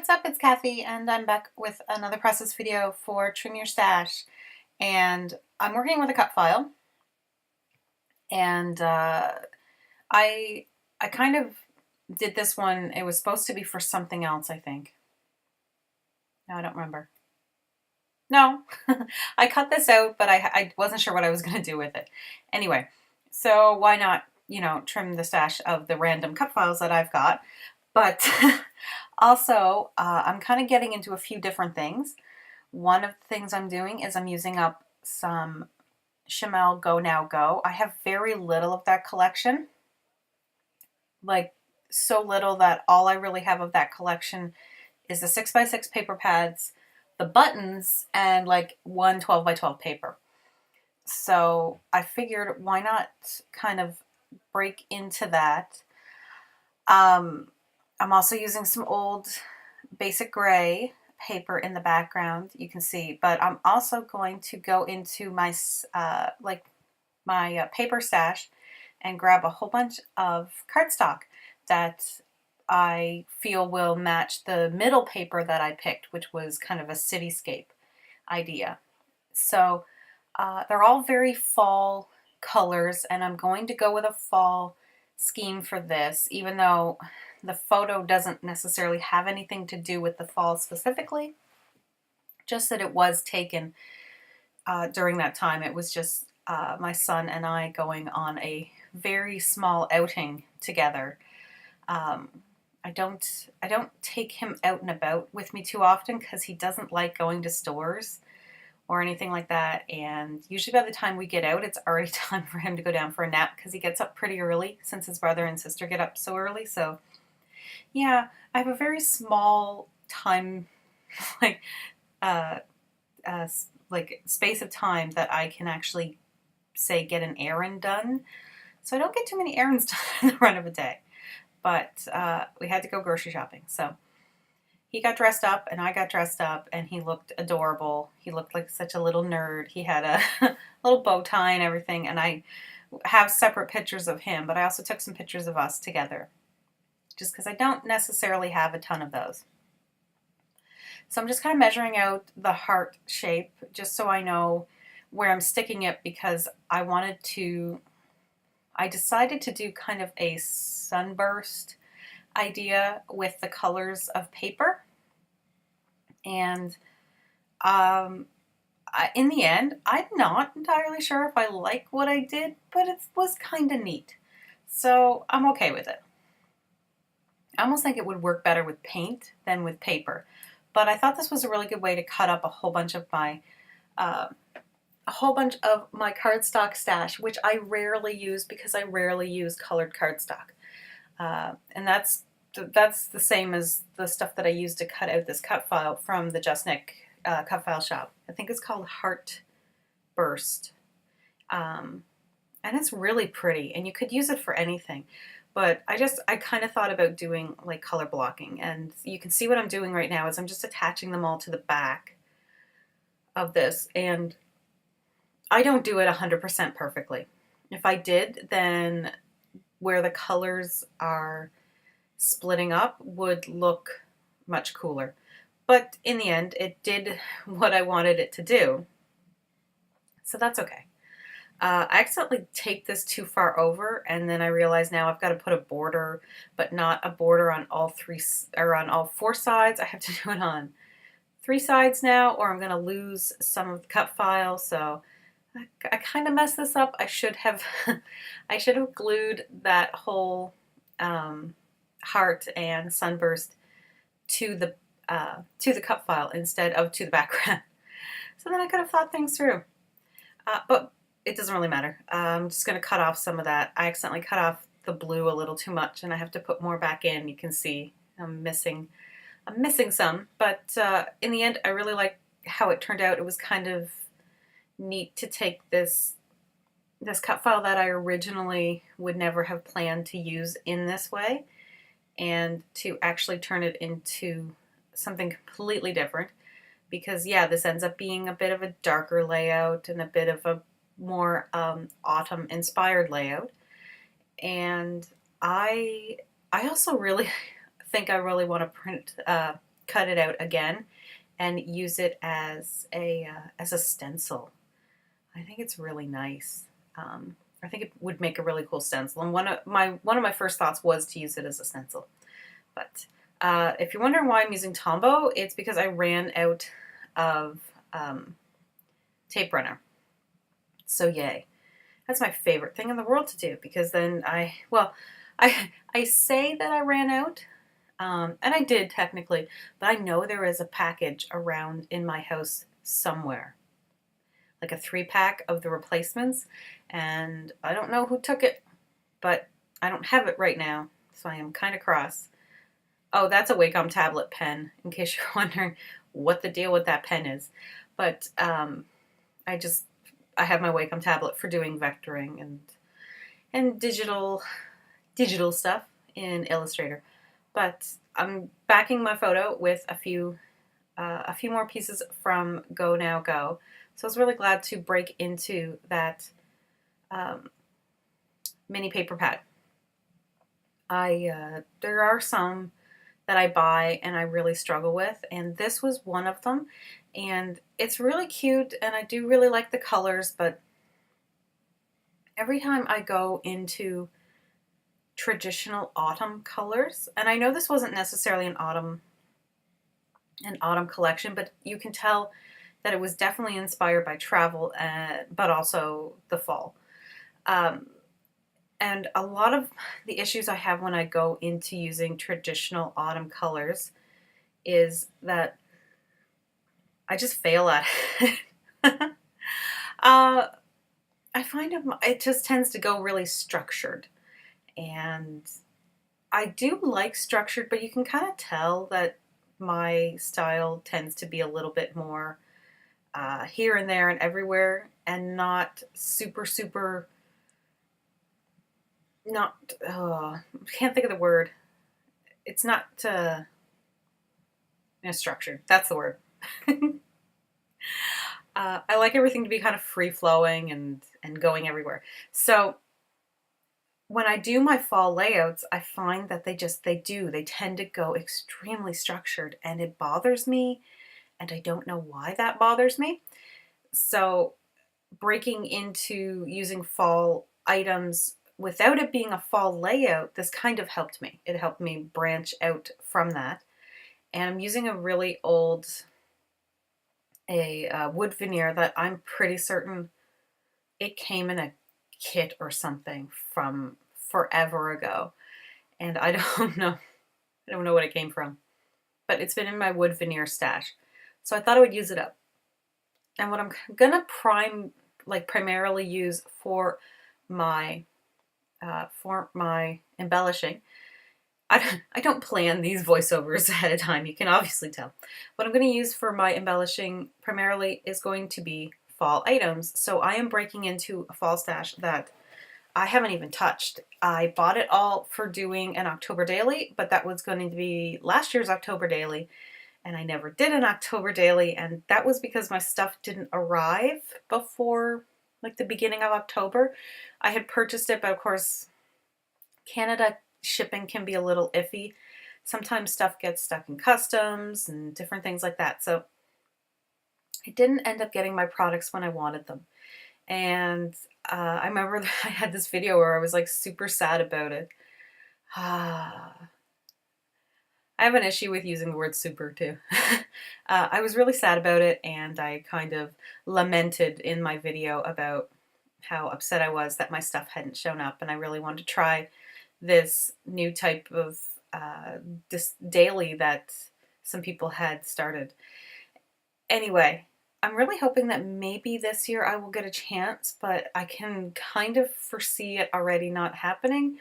what's up? It's Kathy, and I'm back with another process video for Trim Your Stash. And I'm working with a cut file, and I I kind of did this one. It was supposed to be for something else, I think. No, I don't remember. No, I cut this out, but I wasn't sure what I was going to do with it. Anyway, so why not, trim the stash of the random cut files that I've got? But also, I'm kind of getting into a few different things. One of the things I'm doing is I'm using up some Chamel Go Now Go. I have very little of that collection, like so little that all I really have of that collection is the 6x6 paper pads, the buttons, and like one 12x12 paper. So I figured why not kind of break into that. I'm also using some old basic gray paper in the background, you can see, but I'm also going to go into my paper stash and grab a whole bunch of cardstock that I feel will match the middle paper that I picked, which was kind of a cityscape idea. So they're all very fall colors, and I'm going to go with a fall scheme for this, even though the photo doesn't necessarily have anything to do with the fall specifically, just that it was taken during that time. It was just my son and I going on a very small outing together. I don't take him out and about with me too often because he doesn't like going to stores or anything like that. And usually by the time we get out, it's already time for him to go down for a nap because he gets up pretty early since his brother and sister get up so early. So yeah, I have a very small time, like, uh, like space of time that I can actually say get an errand done. So I don't get too many errands done in the run of a day. But we had to go grocery shopping. So he got dressed up and I got dressed up and he looked adorable. He looked like such a little nerd. He had a little bow tie and everything. And I have separate pictures of him, but I also took some pictures of us together just because I don't necessarily have a ton of those. So I'm just kind of measuring out the heart shape just so I know where I'm sticking it because I decided to do kind of a sunburst idea with the colors of paper. And in the end, I'm not entirely sure if I like what I did, but it was kind of neat. So I'm okay with it. I almost think it would work better with paint than with paper. But I thought this was a really good way to cut up a whole bunch of my cardstock stash, which I rarely use because I rarely use colored cardstock. And that's the same as the stuff that I used to cut out this cut file from the Just Nick cut file shop. I think it's called Heart Burst. And it's really pretty, and you could use it for anything. But I kind of thought about doing like color blocking, and you can see what I'm doing right now is I'm just attaching them all to the back of this, and I don't do it 100% perfectly. If I did, then where the colors are splitting up would look much cooler. But in the end, it did what I wanted it to do. So that's okay. I accidentally taped this too far over, and then I realized now I've got to put a border, but not a border on all four sides. I have to do it on 3 sides now, or I'm going to lose some of the cut file. So I kind of messed this up. I should have glued that whole heart and sunburst to the cut file instead of to the background. So then I could have thought things through. But it doesn't really matter. I'm just going to cut off some of that. I accidentally cut off the blue a little too much, and I have to put more back in. You can see I'm missing some. But in the end, I really like how it turned out. It was kind of neat to take this cut file that I originally would never have planned to use in this way and to actually turn it into something completely different. Because yeah, this ends up being a bit of a darker layout and a bit of a more autumn inspired layout. And I also really think I really want to cut it out again and use it as a stencil. I think it's really nice. I think it would make a really cool stencil. And one of my first thoughts was to use it as a stencil. But if you're wondering why I'm using Tombow, it's because I ran out of tape runner. So yay. That's my favorite thing in the world to do, because then I say that I ran out, and I did technically, but I know there is a package around in my house somewhere, like a 3-pack of the replacements, and I don't know who took it, but I don't have it right now, so I am kind of cross. Oh, that's a Wacom tablet pen, in case you're wondering what the deal with that pen is. But I have my Wacom tablet for doing vectoring and digital stuff in Illustrator. But I'm backing my photo with a few more pieces from Go Now Go. So I was really glad to break into that mini paper pad. There are some that I buy and I really struggle with, and this was one of them. And it's really cute, and I do really like the colors, but every time I go into traditional autumn colors, and I know this wasn't necessarily an autumn collection, but you can tell that it was definitely inspired by travel, but also the fall. And a lot of the issues I have when I go into using traditional autumn colors is that I just fail at it. I find it just tends to go really structured. And I do like structured, but you can kind of tell that my style tends to be a little bit more here and there and everywhere, and not super, super, can't think of the word. It's not structured. That's the word. I like everything to be kind of free-flowing and going everywhere. So when I do my fall layouts, I find that they tend to go extremely structured, and it bothers me, and I don't know why that bothers me. So breaking into using fall items without it being a fall layout, this kind of helped me. It helped me branch out from that. And I'm using a really old wood veneer that I'm pretty certain it came in a kit or something from forever ago. And I don't know. I don't know what it came from. But it's been in my wood veneer stash. So I thought I would use it up. And what I'm gonna primarily use for my embellishing, I don't plan these voiceovers ahead of time, you can obviously tell. What I'm going to use for my embellishing primarily is going to be fall items. So I am breaking into a fall stash that I haven't even touched. I bought it all for doing an October daily, but that was going to be last year's October daily, and I never did an October daily, and that was because my stuff didn't arrive before like the beginning of October. I had purchased it, but of course Canada shipping can be a little iffy. Sometimes stuff gets stuck in customs and different things like that. So I didn't end up getting my products when I wanted them. And I remember that I had this video where I was like super sad about it. I have an issue with using the word super too. I was really sad about it, and I kind of lamented in my video about how upset I was that my stuff hadn't shown up, and I really wanted to try this new type of this daily that some people had started. Anyway, I'm really hoping that maybe this year I will get a chance, but I can kind of foresee it already not happening,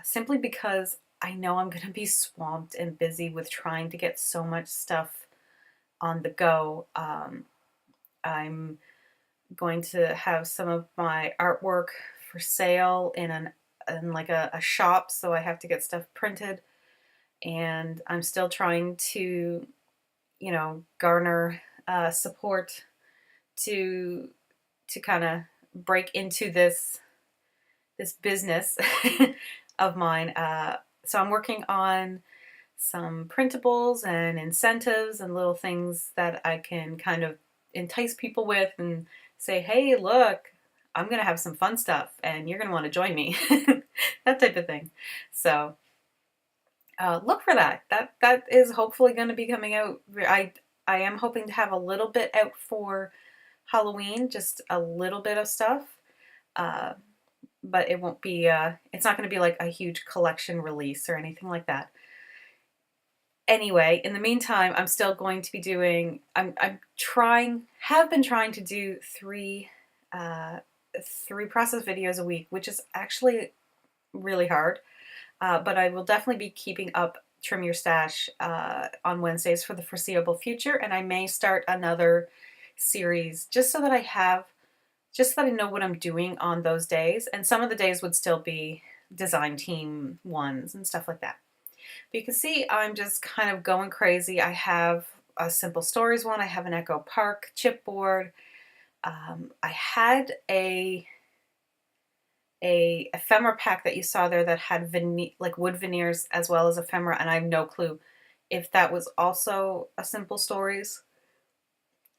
simply because I know I'm going to be swamped and busy with trying to get so much stuff on the go. I'm going to have some of my artwork for sale in like a shop, so I have to get stuff printed, and I'm still trying to, garner support to kind of break into this business of mine. So I'm working on some printables and incentives and little things that I can kind of entice people with and say, hey, look, I'm going to have some fun stuff and you're going to want to join me. That type of thing. So look for that. That is hopefully going to be coming out. I am hoping to have a little bit out for Halloween, just a little bit of stuff. But it won't be, it's not going to be like a huge collection release or anything like that. Anyway, in the meantime, I'm still going to be doing, have been trying to do three process videos a week, which is actually really hard. But I will definitely be keeping up Trim Your Stash on Wednesdays for the foreseeable future. And I may start another series just so that I know what I'm doing on those days. And some of the days would still be design team ones and stuff like that. But you can see I'm just kind of going crazy. I have a Simple Stories one. I have an Echo Park chipboard. I had a ephemera pack that you saw there that had like wood veneers as well as ephemera, and I have no clue if that was also a Simple Stories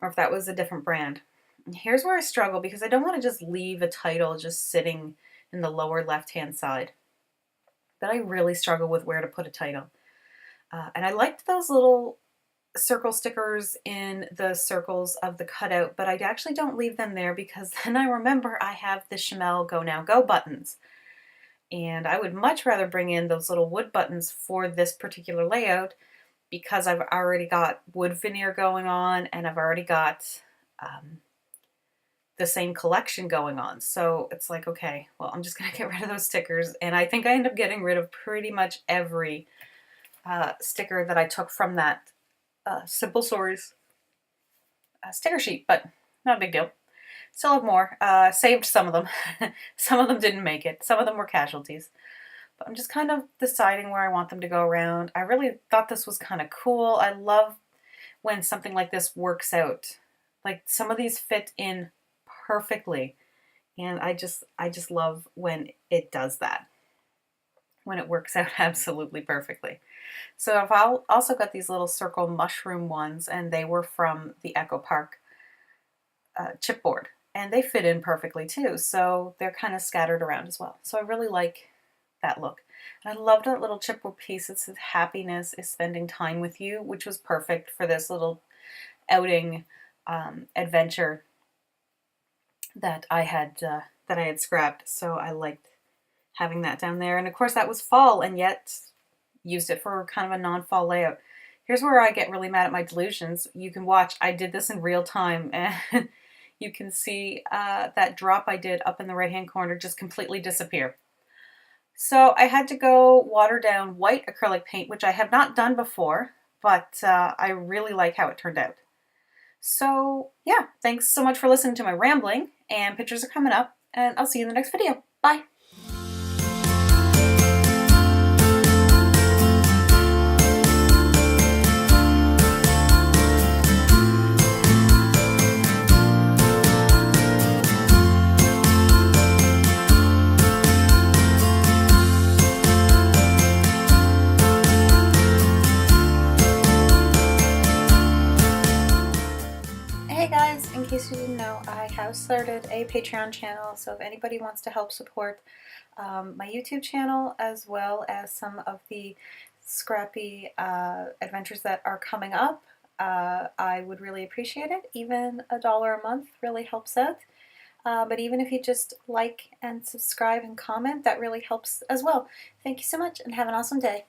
or if that was a different brand. And here's where I struggle because I don't want to just leave a title just sitting in the lower left-hand side. But I really struggle with where to put a title. And I liked those little circle stickers in the circles of the cutout, but I actually don't leave them there because then I remember I have the Chamel Go Now Go buttons. And I would much rather bring in those little wood buttons for this particular layout because I've already got wood veneer going on and I've already got the same collection going on. So it's like, okay, well, I'm just going to get rid of those stickers. And I think I end up getting rid of pretty much every sticker that I took from that Simple Stories sticker sheet, but not a big deal. Still have more. Saved some of them. Some of them didn't make it. Some of them were casualties. But I'm just kind of deciding where I want them to go around. I really thought this was kind of cool. I love when something like this works out. Like some of these fit in perfectly. And I just love when it does that. When it works out absolutely perfectly. So I've also got these little circle mushroom ones, and they were from the Echo Park chipboard. And they fit in perfectly too, so they're kind of scattered around as well. So I really like that look. And I loved that little chipboard piece. It says happiness is spending time with you, which was perfect for this little outing adventure that I had scrapped. So I liked having that down there. And of course that was fall, and yet used it for kind of a non-fall layout. Here's where I get really mad at my delusions. You can watch, I did this in real time, and you can see that drop I did up in the right-hand corner just completely disappear. So I had to go water down white acrylic paint, which I have not done before, but I really like how it turned out. So yeah, thanks so much for listening to my rambling, and pictures are coming up, and I'll see you in the next video. Bye! Hey guys, in case you didn't know, I have started a Patreon channel, so if anybody wants to help support my YouTube channel as well as some of the scrappy adventures that are coming up, I would really appreciate it. Even $1 a month really helps out. But even if you just like and subscribe and comment, that really helps as well. Thank you so much and have an awesome day.